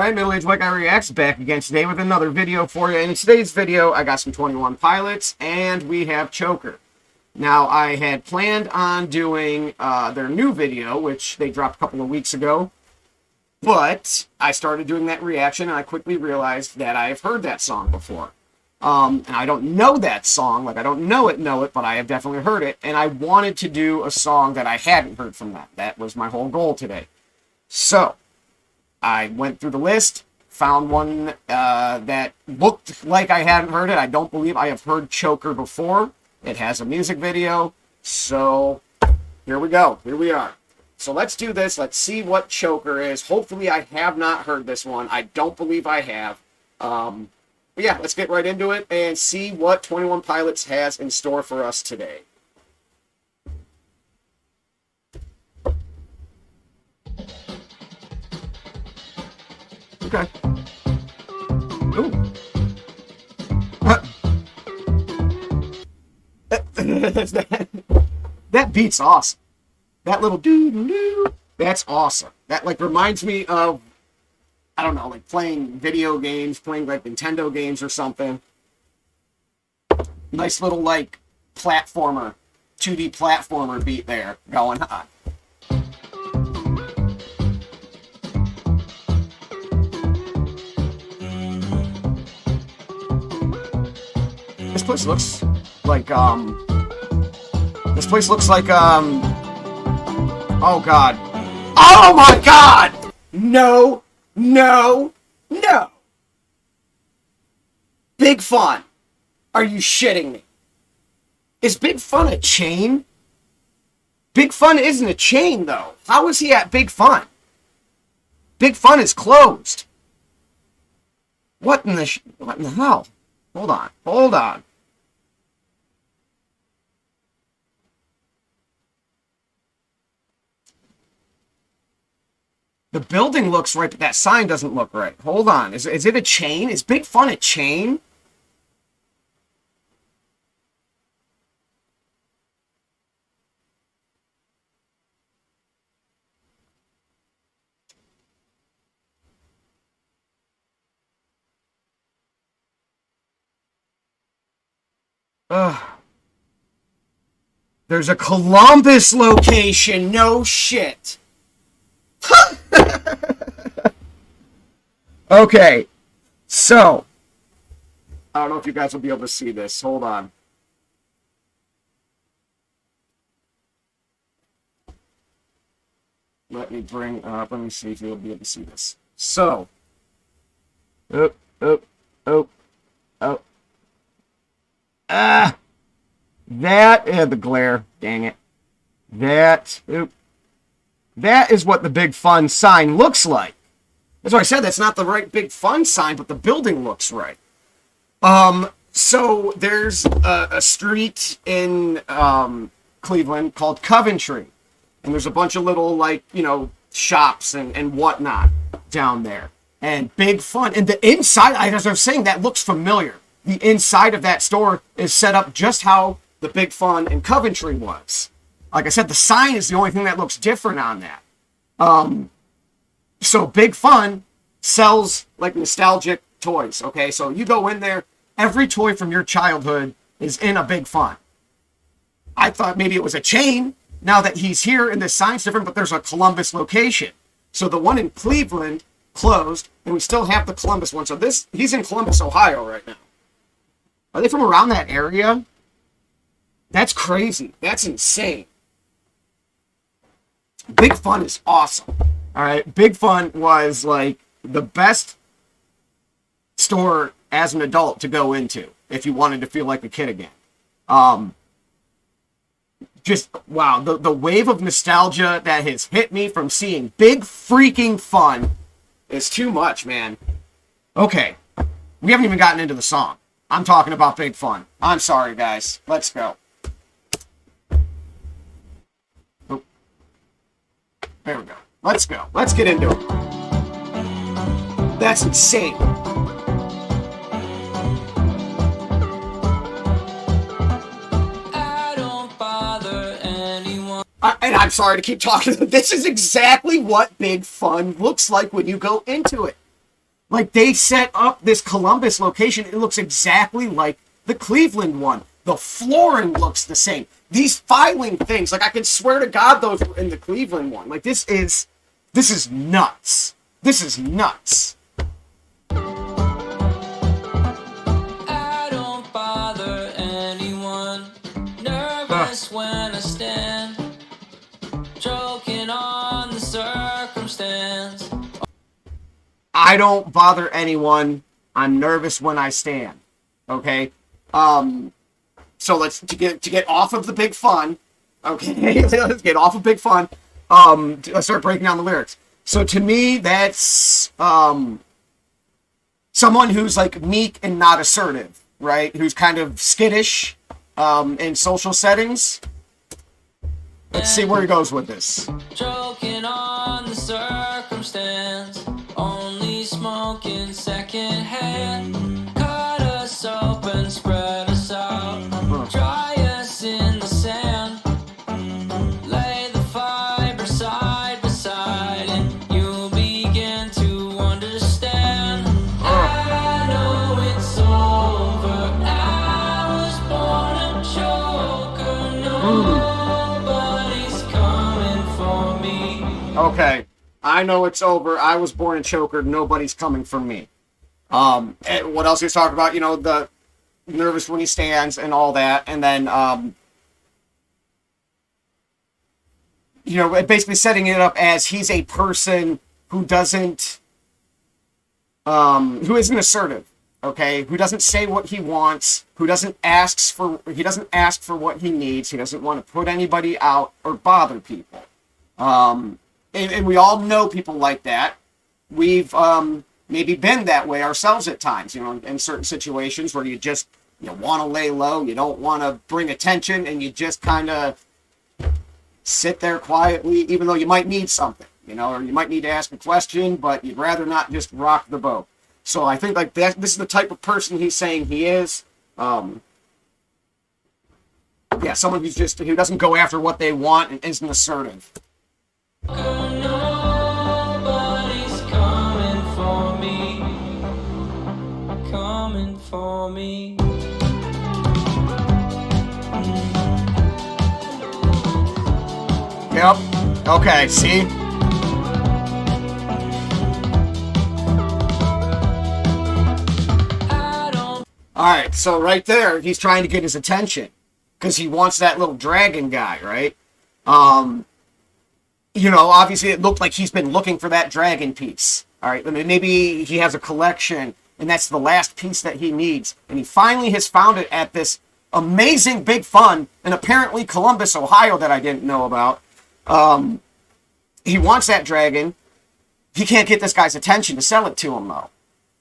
Alright, Middle-Aged White Guy Reacts back again today with another video for you. In today's video, I got some 21 Pilots, and we have Choker. Now, I had planned on doing their new video, which they dropped a couple of weeks ago, but I started doing that reaction, and I quickly realized that I've heard that song before. And I don't know that song, like I don't know it, but I have definitely heard it, and I wanted to do a song that I hadn't heard from them. That was my whole goal today. So, I went through the list, found one that looked like I hadn't heard it. I don't believe I have heard Choker before. It has a music video, so here we go. Here we are. So let's do this. Let's see what Choker is. Hopefully I have not heard this one. I don't believe I have. But yeah, let's get right into it and see what 21 Pilots has in store for us today. Okay. Ooh. That beat's awesome. That little doo-doo-doo, that's awesome. That like reminds me of, I don't know, like playing video games, playing like Nintendo games or something. Nice little like platformer, 2D platformer beat there going on. This place looks like, oh god. Oh my god! No, no, no! Big Fun. Are you shitting me? Is Big Fun a chain? Big Fun isn't a chain, though. How is he at Big Fun? Big Fun is closed. What in the hell? Hold on. Hold on. The building looks right, but that sign doesn't look right. Hold on. Is it a chain? Is Big Fun a chain? Ugh. There's a Columbus location. No shit. Okay. So. I don't know if you guys will be able to see this. Hold on. Let me bring up. Let me see if you'll be able to see this. So. Oh. That, the glare, dang it. That is what the Big Fun sign looks like. That's why I said that's not the right Big Fun sign, but the building looks right. So there's a street in Cleveland called Coventry, and there's a bunch of little, like, you know, shops and whatnot down there. And Big Fun, and the inside, as I was saying, that looks familiar. The inside of that store is set up just how the Big Fun in Coventry was. Like I said, the sign is the only thing that looks different on that. So Big Fun sells like nostalgic toys, okay? So you go in there, every toy from your childhood is in a Big Fun. I thought maybe it was a chain. Now that he's here and the sign's different, but there's a Columbus location. So the one in Cleveland closed, and we still have the Columbus one. So he's in Columbus, Ohio right now. Are they from around that area? That's crazy. That's insane. Big Fun is awesome. All right, Big Fun was like the best store as an adult to go into if you wanted to feel like a kid again. Just wow, the wave of nostalgia that has hit me from seeing Big freaking Fun is too much, man. Okay, we haven't even gotten into the song. I'm talking about Big Fun. I'm sorry, guys. Let's go. Oh. There we go. Let's go. Let's get into it. That's insane. I don't bother anyone. And I'm sorry to keep talking. This is exactly what Big Fun looks like when you go into it. Like, they set up this Columbus location. It looks exactly like the Cleveland one. The flooring looks the same. These filing things, like, I can swear to God those were in the Cleveland one. Like, this is nuts. This is nuts. I don't bother anyone. Nervous when I stand, joking on the circumstance. I don't bother anyone. I'm nervous when I stand. Okay? So let's to get off of the big fun. Okay, let's get off of big fun. Let's start breaking down the lyrics. So to me, that's someone who's like meek and not assertive, right? Who's kind of skittish in social settings. Let's see where he goes with this. Joking on the circumstance, only smoking secondhand. Cut us open, spread us out, dry us in the sand. Lay the fiber side by side, and you'll begin to understand. I know it's over. I was born a joker. Nobody's coming for me. Okay, I know it's over. I was born a choker. Nobody's coming for me. And what else he was talking about? You know, the nervous when he stands and all that, and then you know, basically setting it up as he's a person who doesn't, who isn't assertive. Okay, who doesn't say what he wants, who doesn't ask for what he needs. He doesn't want to put anybody out or bother people. And we all know people like that. We've maybe been that way ourselves at times, you know, in certain situations where you want to lay low, you don't want to bring attention, and you just kind of sit there quietly, even though you might need something, you know, or you might need to ask a question, but you'd rather not just rock the boat. So I think like that, this is the type of person he's saying he is. Yeah, someone who doesn't go after what they want and isn't assertive. Nobody's coming for me. Coming for me. Yep. Okay, see? Alright, so right there, he's trying to get his attention. Because he wants that little dragon guy, right? You know, obviously it looked like he's been looking for that dragon piece. Alright, maybe he has a collection, and that's the last piece that he needs. And he finally has found it at this amazing big fun in apparently Columbus, Ohio, that I didn't know about. He wants that dragon. He can't get this guy's attention to sell it to him, though.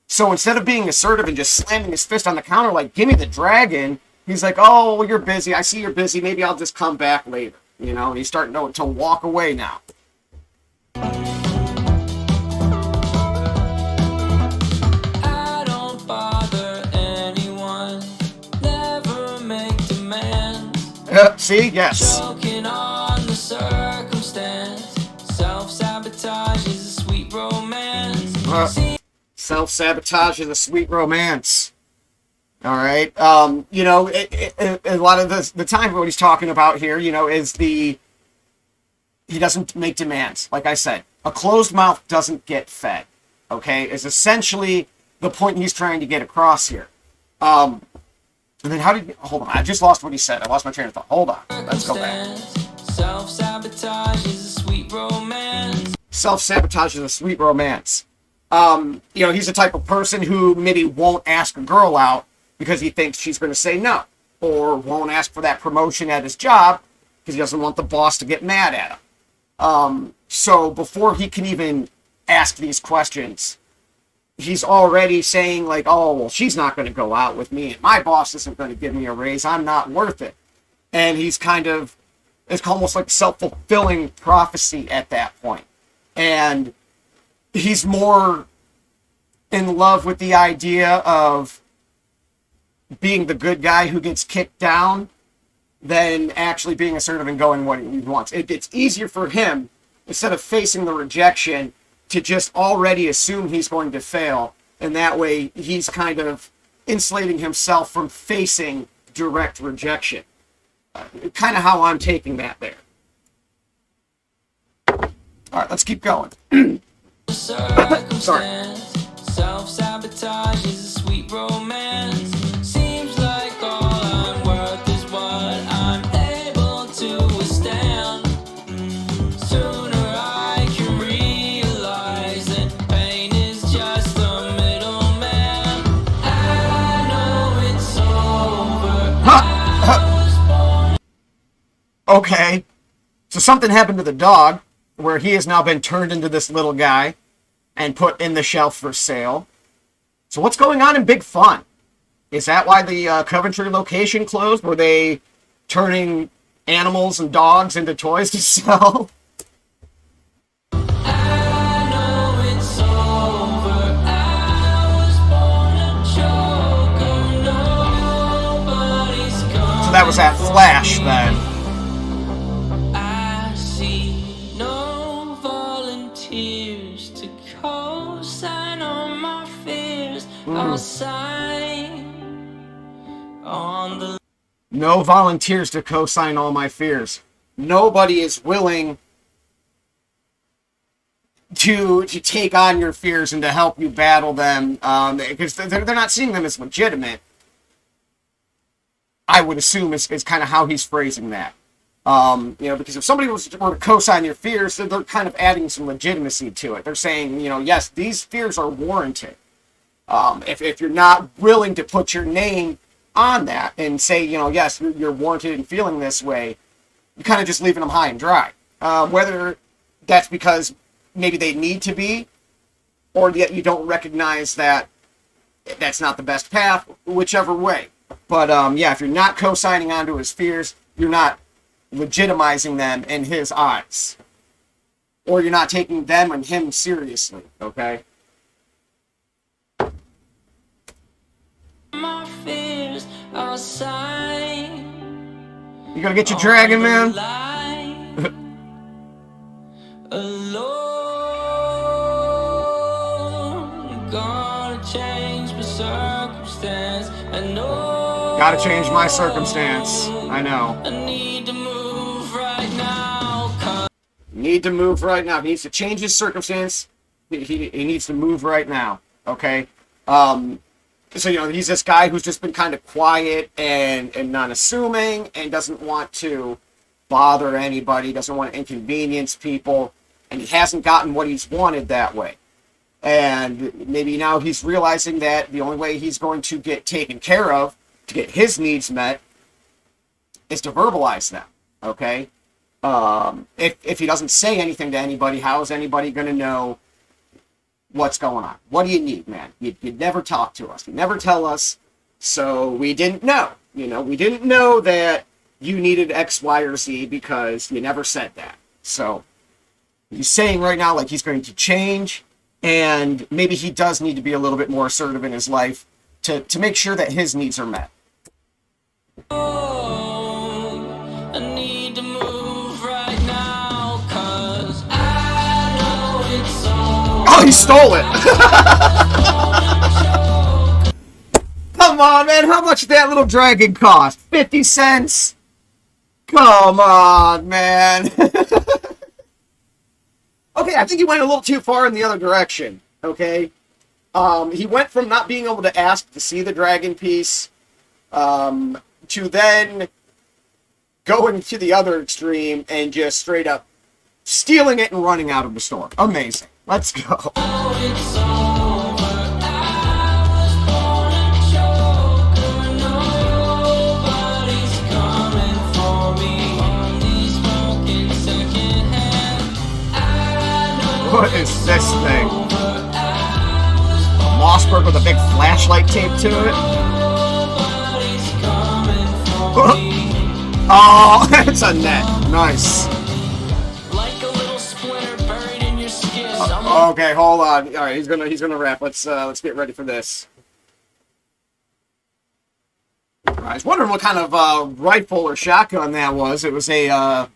So instead of being assertive and just slamming his fist on the counter like, give me the dragon, he's like, oh, well, you're busy. I see you're busy. Maybe I'll just come back later. You know, and he's starting to walk away now. I don't bother anyone. Never make demands. See? Yes. Joking on the circumstance. Self-sabotage is a sweet romance. Self-sabotage is a sweet romance. All right. You know, a lot of the time what he's talking about here, you know, is he doesn't make demands. Like I said, a closed mouth doesn't get fed. Okay, is essentially the point he's trying to get across here. And then hold on, I just lost what he said. I lost my train of thought. Hold on. Let's go back. Self-sabotage is a sweet romance. Self-sabotage is a sweet romance. You know, he's the type of person who maybe won't ask a girl out because he thinks she's going to say no, or won't ask for that promotion at his job because he doesn't want the boss to get mad at him. So before he can even ask these questions, he's already saying like, oh, well, she's not going to go out with me, and my boss isn't going to give me a raise. I'm not worth it. And he's it's almost like self-fulfilling prophecy at that point. And he's more in love with the idea of being the good guy who gets kicked down than actually being assertive and going what he wants. It's easier for him, instead of facing the rejection, to just already assume he's going to fail And that way he's kind of insulating himself from facing direct rejection. Kind of how I'm taking that there. All right, let's keep going. Sorry. Self-sabotage is a sweet romance. Seems like all I'm worth is what I'm able to withstand. Sooner I can realize that pain is just a middleman. I know it's over. I was born. Okay. So something happened to the dog where he has now been turned into this little guy and put in the shelf for sale. So what's going on in Big Fun? Is that why the Coventry location closed? Were they turning animals and dogs into toys to sell? I know it's over. I was born a joker. Nobody's gonna. So that was that Flash then. I see no volunteers to co-sign on my fears. I'll sign on the. No volunteers to co-sign all my fears. Nobody is willing to take on your fears and to help you battle them, because they're not seeing them as legitimate. I would assume is kind of how he's phrasing that. Because if somebody were to co-sign your fears, they're kind of adding some legitimacy to it. They're saying, yes, these fears are warranted. If you're not willing to put your name on that and say, yes, you're warranted in feeling this way, you're kind of just leaving them high and dry. Whether that's because maybe they need to be, or yet you don't recognize that that's not the best path, whichever way. But if you're not co-signing onto his fears, you're not legitimizing them in his eyes. Or you're not taking them and him seriously, okay? My fears are sign. You gonna get your dragon, man? Alone, gonna change my circumstance. I know. Gotta change my circumstance. I know. I need to move right now. Need to move right now. He needs to change his circumstance. He needs to move right now. Okay. So he's this guy who's just been kind of quiet and non-assuming and doesn't want to bother anybody, doesn't want to inconvenience people, and he hasn't gotten what he's wanted that way. And maybe now he's realizing that the only way he's going to get taken care of, to get his needs met, is to verbalize them. Okay. If he doesn't say anything to anybody, how is anybody going to know what's going on? What do you need, man? You'd never talk to us. You never tell us, so we didn't know. We didn't know that you needed X, Y, or Z because you never said that. So he's saying right now like he's going to change, and maybe he does need to be a little bit more assertive in his life to make sure that his needs are met. I need to move right now, 'cause I know it's over. Oh, he stole it! Come on, man. How much did that little dragon cost? 50 cents? Come on, man. Okay, I think he went a little too far in the other direction, okay? He went from not being able to ask to see the dragon piece to then going to the other extreme and just straight up stealing it and running out of the store. Amazing. Let's go. It's over. I was born a joker. Nobody's coming for me. Only smoking secondhand. I know What is this thing? over. I A Mossberg with a big flashlight taped to it? Nobody's coming for me. Oh, it's a net. Nice. Like a little splinter buried in your skin. Okay, hold on. All right, he's gonna wrap. Let's get ready for this. I was wondering what kind of rifle or shotgun that was. It was a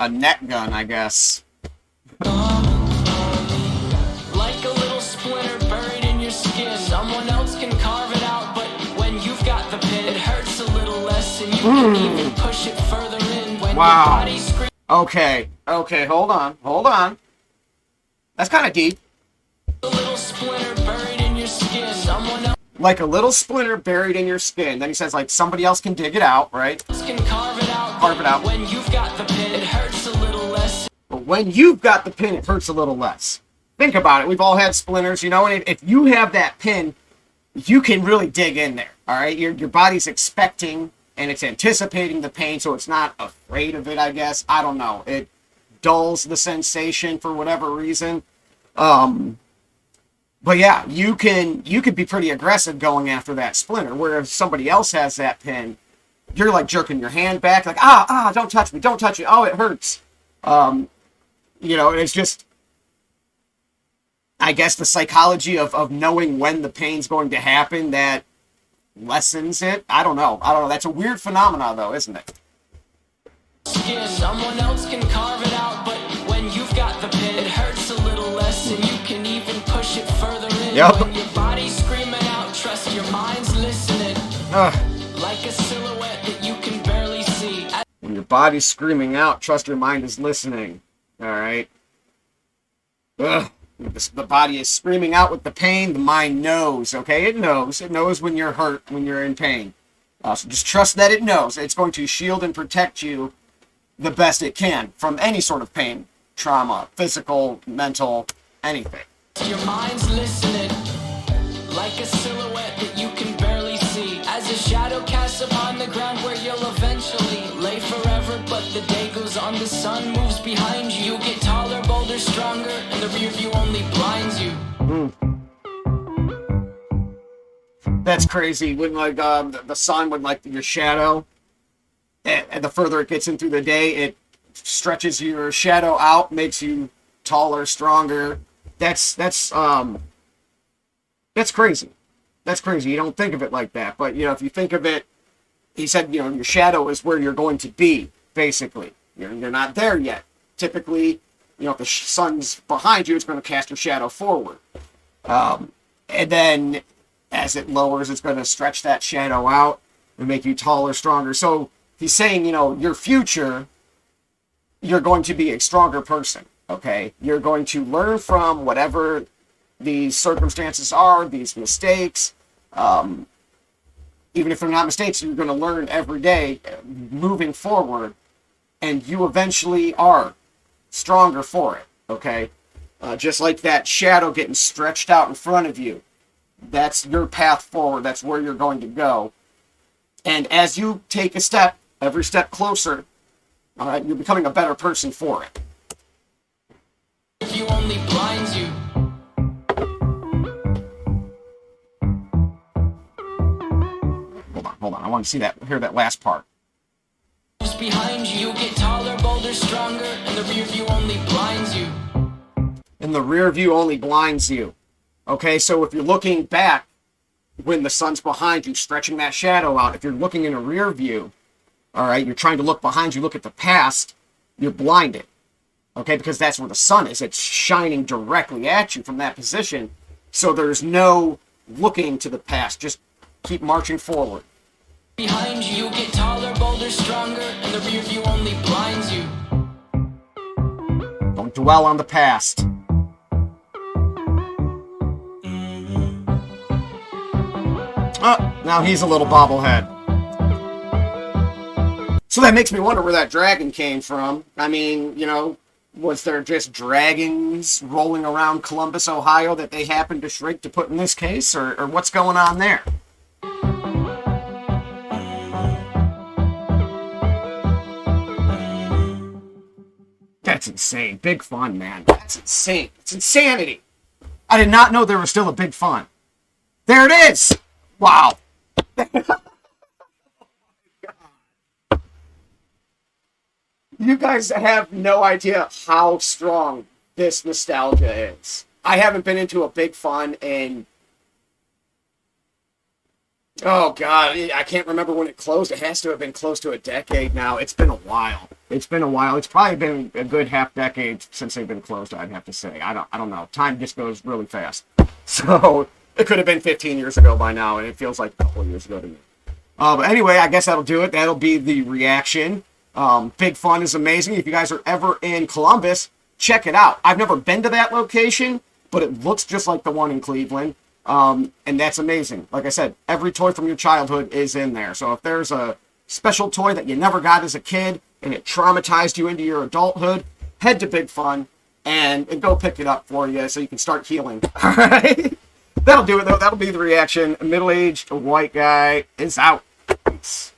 net gun, I guess. Like a little splinter buried in your skin. can even push it further in when Wow. your body screams. Okay, hold on. That's kind of deep. A little splinter buried in your skin. Someone else Like a little splinter buried in your skin. Then he says, like, somebody else can dig it out, right? can carve it out. Carve it out. When you've got the pin, it hurts a little less. But when you've got the pin, it hurts a little less. Think about it. We've all had splinters, you know, and if you have that pin, you can really dig in there, all right? Your body's expecting and it's anticipating the pain, so it's not afraid of it, I guess. I don't know. It dulls the sensation for whatever reason. But yeah, you could be pretty aggressive going after that splinter, where if somebody else has that pin, you're like jerking your hand back, like, don't touch me, don't touch me. Oh, it hurts. You know, it's just, I guess, the psychology of knowing when the pain's going to happen that lessens it. I don't know. That's a weird phenomenon, though, isn't it? Skin. Someone else can carve it out, but when you've got the pin, it hurts a little less, and you can even push it further in. Yep. When your body's screaming out, trust your mind's listening. Like a silhouette that you can barely see. When your body's screaming out, trust your mind is listening. All right. The body is screaming out with the pain. The mind knows. Okay, it knows. It knows when you're hurt, when you're in pain. So just trust that it knows. It's going to shield and protect you the best it can from any sort of pain, trauma, physical, mental, anything. Your mind's listening, like a silhouette that you can barely see. As a shadow casts upon the ground where you'll eventually lay forever, but the day goes on, the sun moves behind you. You get taller, bolder, stronger, and the rear view only blinds you. That's crazy. When like the sun, when like your shadow, and the further it gets in through the day, it stretches your shadow out, makes you taller, stronger. That's crazy. That's crazy. You don't think of it like that, but you know, if you think of it, he said, you know, your shadow is where you're going to be. Basically, you're not there yet. Typically, you know, if the sun's behind you, it's going to cast your shadow forward, and then as it lowers, it's going to stretch that shadow out and make you taller, stronger. So he's saying, you know, your future, you're going to be a stronger person. Okay, you're going to learn from whatever these circumstances are, these mistakes. Even if they're not mistakes, you're going to learn every day moving forward, and you eventually are stronger for it. Okay, just like that shadow getting stretched out in front of you. That's your path forward. That's where you're going to go. And as you take a step, every step closer, all right, you're becoming a better person for it. If you only blinds you. Hold on. I want to hear that last part. Behind you, you get taller, bolder, stronger, and the rear view only blinds you. And the rear view only blinds you. Okay, so if you're looking back when the sun's behind you, stretching that shadow out, if you're looking in a rear view, all right, you're trying to look behind you, look at the past, you're blinded. Okay, because that's where the sun is. It's shining directly at you from that position. So there's no looking to the past. Just keep marching forward. Behind you, you get taller, bolder, stronger, and the rear view only blinds you. Don't dwell on the past. Oh, now he's a little bobblehead. So that makes me wonder where that dragon came from. I mean, you know, was there just dragons rolling around Columbus, Ohio that they happened to shrink to put in this case? Or what's going on there? That's insane. Big Fun, man. That's insane. It's insanity. I did not know there was still a Big Fun. There it is! Wow. You guys have no idea how strong this nostalgia is. I haven't been into a Big Fun in... Oh, God. I can't remember when it closed. It has to have been close to a decade now. It's been a while. It's probably been a good half decade since they've been closed, I'd have to say. I don't know. Time just goes really fast. So, it could have been 15 years ago by now, and it feels like a couple of years ago to me. But anyway, I guess that'll do it. That'll be the reaction. Big Fun is amazing. If you guys are ever in Columbus, check it out. I've never been to that location, but it looks just like the one in Cleveland. And that's amazing. Like I said, every toy from your childhood is in there. So if there's a special toy that you never got as a kid and it traumatized you into your adulthood, head to Big Fun and go pick it up for you so you can start healing. All right? That'll do it, though. That'll be the reaction. Middle-aged white guy is out. Peace.